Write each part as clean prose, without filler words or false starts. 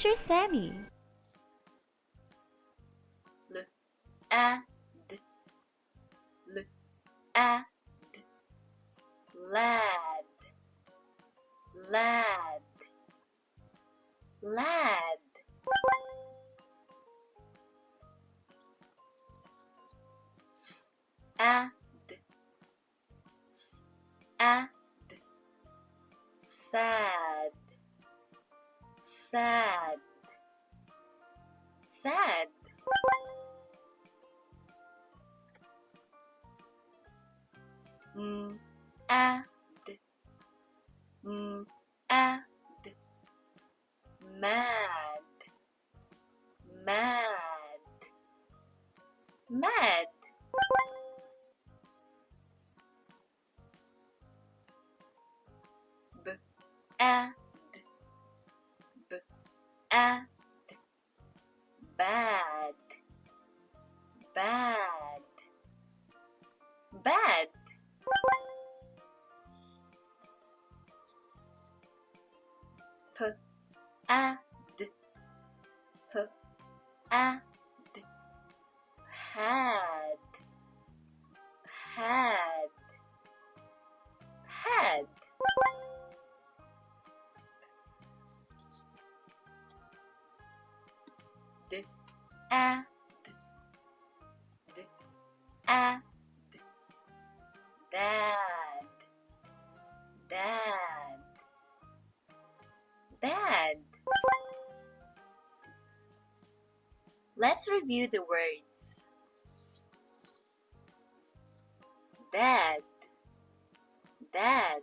Teacher Sami. Lad, lad, lad, lad, lad. Sad, sad, sad, sad, sad. Mad, mad, mad, mad, mad. Bad, bad, bad, bad, bad. Had, had, had, had, had. Ad, dad, dad, dad. Let's review the words. Dad, dad.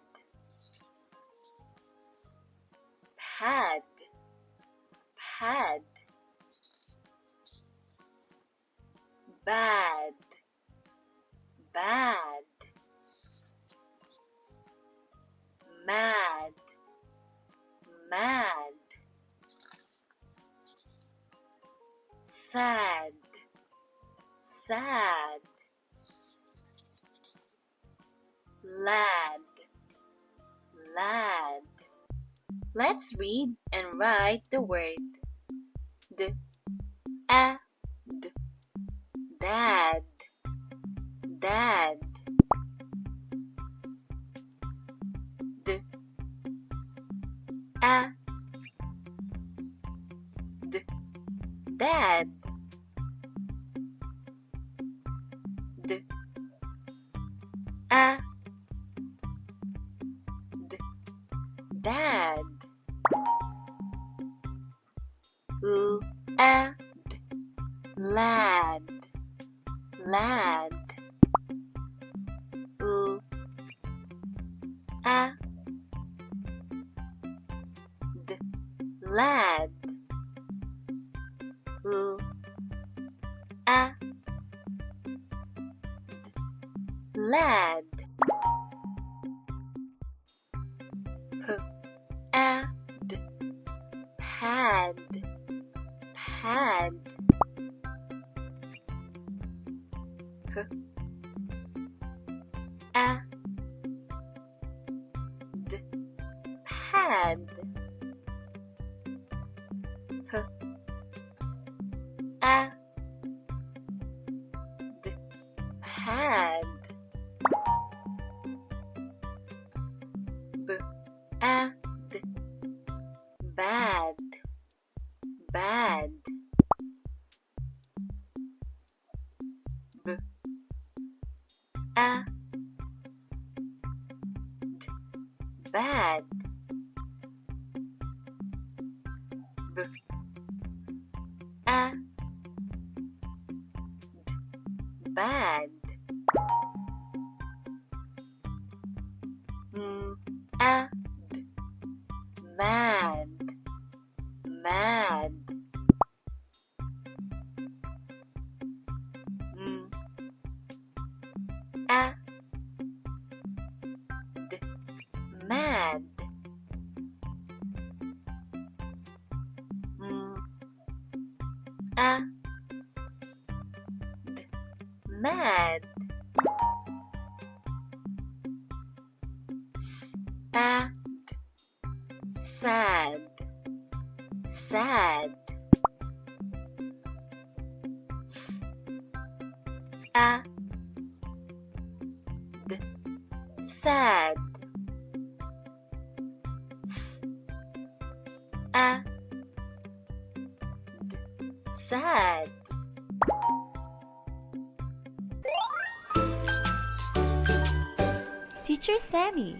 Had, had. Bad, bad. Mad, mad. Sad, sad. Lad, lad. Let's read and write the word dad, dad, dad. Dad, dad. Lad, lad. Lad, lad. Pad, pad. Pad, pad. Bad, bad. Bad. Bad. Mad, mad. Mad. Mad. Sad, sad. sad. S A D sad. S A D sad. Teacher Sammy.